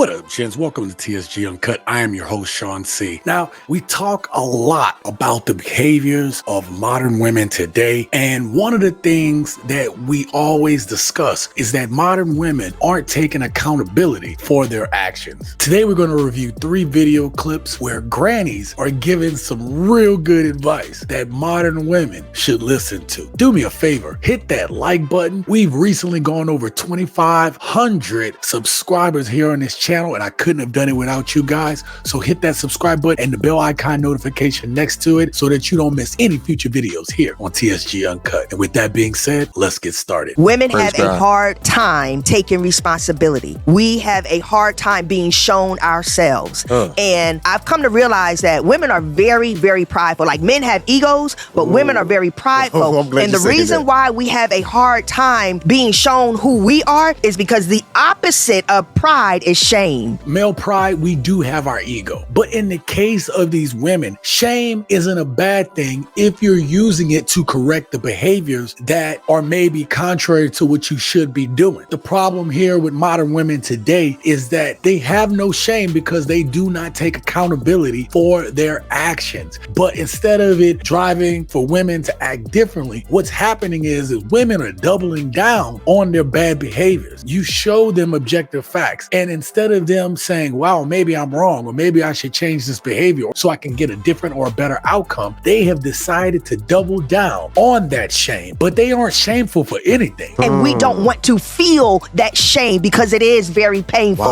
What up, gents? Welcome to TSG Uncut. I am your host, Sean C. Now, we talk a lot about the behaviors of modern women today, and one of the things that we always discuss is that modern women aren't taking accountability for their actions. Today, we're going to review 3 video clips where grannies are giving some real good advice that modern women should listen to. Do me a favor, hit that like button. We've recently gone over 2,500 subscribers here on this channel, and I couldn't have done it without you guys. So hit that subscribe button and the bell icon notification next to it so that you don't miss any future videos here on TSG Uncut. And with that being said, let's get started. Women have a hard time taking responsibility. We have a hard time being shown ourselves. And I've come to realize that women are very, very prideful. Like, men have egos, but women are very prideful. And the reason why we have a hard time being shown who we are is because the opposite of pride is shame. Male pride, we do have our ego. But in the case of these women, shame isn't a bad thing if you're using it to correct the behaviors that are maybe contrary to what you should be doing. The problem here with modern women today is that they have no shame because they do not take accountability for their actions. But instead of it driving for women to act differently, what's happening is women are doubling down on their bad behaviors. You show them objective facts, and instead of them saying, wow, maybe I'm wrong, or maybe I should change this behavior so I can get a different or a better outcome, they have decided to double down on that shame. But they aren't shameful for anything. And we don't want to feel that shame because it is very painful.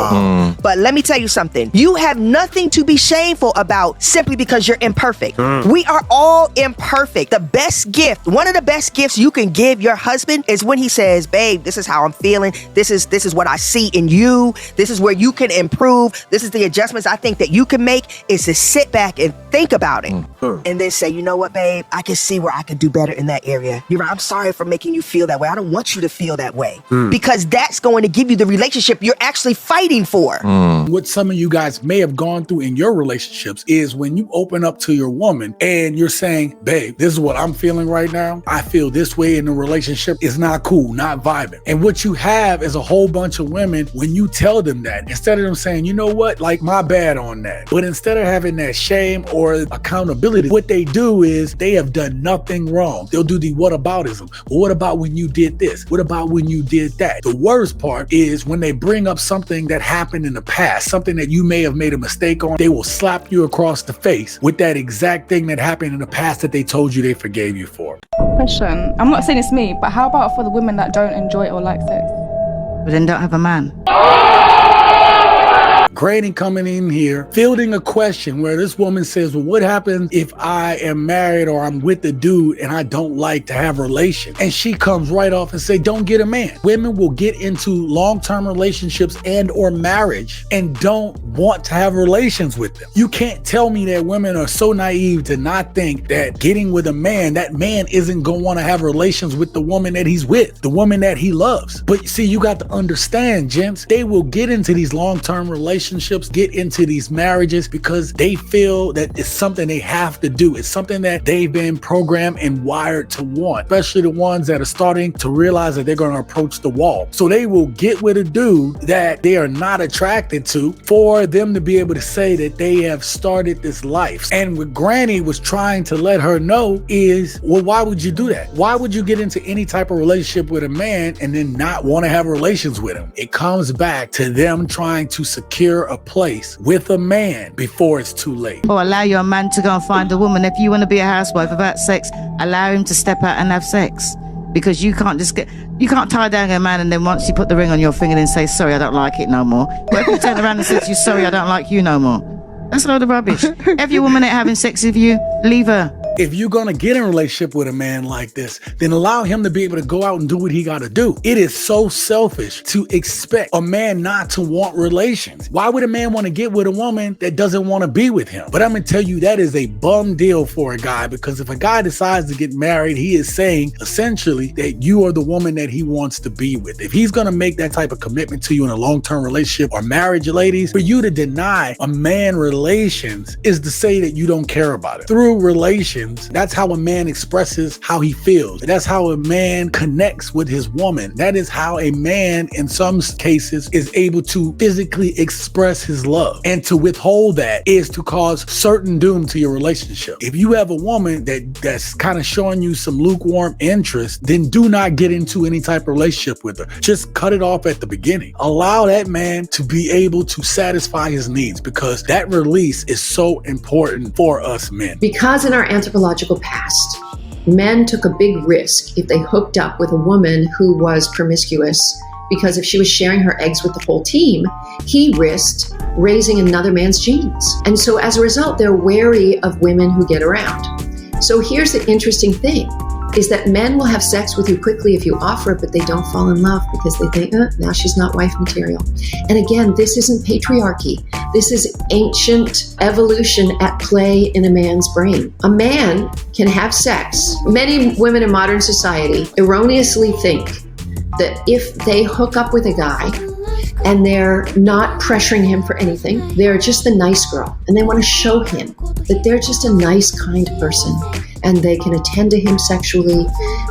But let me tell you something. You have nothing to be shameful about simply because you're imperfect. We are all imperfect. The best gift, one of the best gifts you can give your husband is when he says, babe, this is how I'm feeling. This is what I see in you. This is where you can improve. This is the adjustments I think that you can make, is to sit back and think about it. And then say, you know what, babe, I can see where I could do better in that area. You're right. I'm sorry for making you feel that way. I don't want you to feel that way. Because that's going to give you the relationship you're actually fighting for. What some of you guys may have gone through in your relationships is when you open up to your woman and you're saying, babe, this is what I'm feeling right now. I feel this way in the relationship. It's not cool, not vibing. And what you have is a whole bunch of women, when you tell them that, instead of them saying, you know what, like, my bad on that. But instead of having that shame or accountability, what they do is they have done nothing wrong. They'll do the whataboutism. Well, what about when you did this? What about when you did that? The worst part is when they bring up something that happened in the past, something that you may have made a mistake on, they will slap you across the face with that exact thing that happened in the past that they told you they forgave you for. Question. I'm not saying it's me, but how about for the women that don't enjoy it or like sex? But then don't have a man. Granny coming in here, fielding a question where this woman says, well, what happens if I am married or I'm with a dude and I don't like to have relations? And she comes right off and say, don't get a man. Women will get into long-term relationships and or marriage and don't want to have relations with them. You can't tell me that women are so naive to not think that getting with a man, that man isn't going to want to have relations with the woman that he's with, the woman that he loves. But see, you got to understand, gents, they will get into these long-term relationships, get into these marriages because they feel that it's something they have to do. It's something that they've been programmed and wired to want, especially the ones that are starting to realize that they're going to approach the wall. So they will get with a dude that they are not attracted to for them to be able to say that they have started this life. And what Granny was trying to let her know is, well, why would you do that? Why would you get into any type of relationship with a man and then not want to have relations with him? It comes back to them trying to secure a place with a man before it's too late. Or allow your man to go and find a woman. If you want to be a housewife about sex, allow him to step out and have sex. Because you can't tie down a man and then once you put the ring on your finger and say, sorry, I don't like it no more. But if you turn around and say to you, sorry, I don't like you no more. That's a load of rubbish. If your woman ain't having sex with you, leave her. If you're going to get in a relationship with a man like this, then allow him to be able to go out and do what he got to do. It is so selfish to expect a man not to want relations. Why would a man want to get with a woman that doesn't want to be with him? But I'm going to tell you, that is a bum deal for a guy, because if a guy decides to get married, he is saying essentially that you are the woman that he wants to be with. If he's going to make that type of commitment to you in a long-term relationship or marriage, ladies, for you to deny a man relations is to say that you don't care about it. Through relations, actions, that's how a man expresses how he feels. That's how a man connects with his woman. That is how a man, in some cases, is able to physically express his love. And to withhold that is to cause certain doom to your relationship. If you have a woman that's kind of showing you some lukewarm interest, then do not get into any type of relationship with her. Just cut it off at the beginning. Allow that man to be able to satisfy his needs, because that release is so important for us men. Because in our anthropological past, men took a big risk if they hooked up with a woman who was promiscuous, because if she was sharing her eggs with the whole team, he risked raising another man's genes. And so as a result, they're wary of women who get around. So here's the interesting thing, is that men will have sex with you quickly if you offer it, but they don't fall in love because they think, now she's not wife material. And again, this isn't patriarchy. This is ancient evolution at play in a man's brain. A man can have sex. Many women in modern society erroneously think that if they hook up with a guy and they're not pressuring him for anything, they're just the nice girl, and they want to show him that they're just a nice, kind person, and they can attend to him sexually,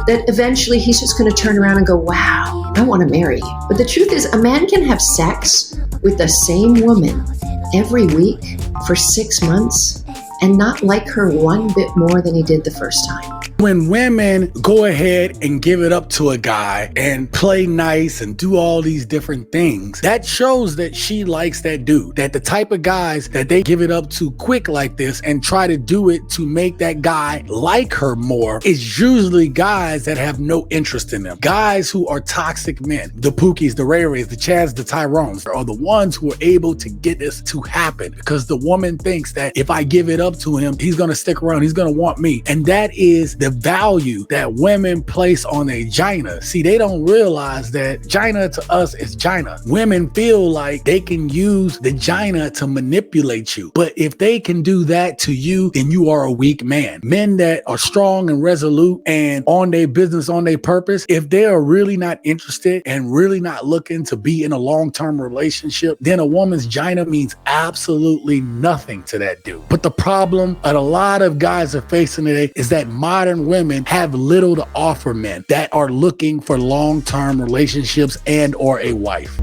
that eventually he's just going to turn around and go, wow, I want to marry you. But the truth is, a man can have sex with the same woman every week for 6 months and not like her one bit more than he did the first time. When women go ahead and give it up to a guy and play nice and do all these different things, that shows that she likes that dude. That the type of guys that they give it up to quick like this and try to do it to make that guy like her more is usually guys that have no interest in them. Guys who are toxic men. The Pookies, the Ray Rays, the Chads, the Tyrones are the ones who are able to get this to happen, because the woman thinks that if I give it up to him, he's going to stick around, he's going to want me. And that is the value that women place on a gina. See, they don't realize that gina to us is gina. Women feel like they can use the gina to manipulate you. But if they can do that to you, then you are a weak man. Men that are strong and resolute and on their business, on their purpose, if they are really not interested and really not looking to be in a long-term relationship, then a woman's gina means absolutely nothing to that dude. But the problem that a lot of guys are facing today is that modern women have little to offer men that are looking for long-term relationships and or a wife.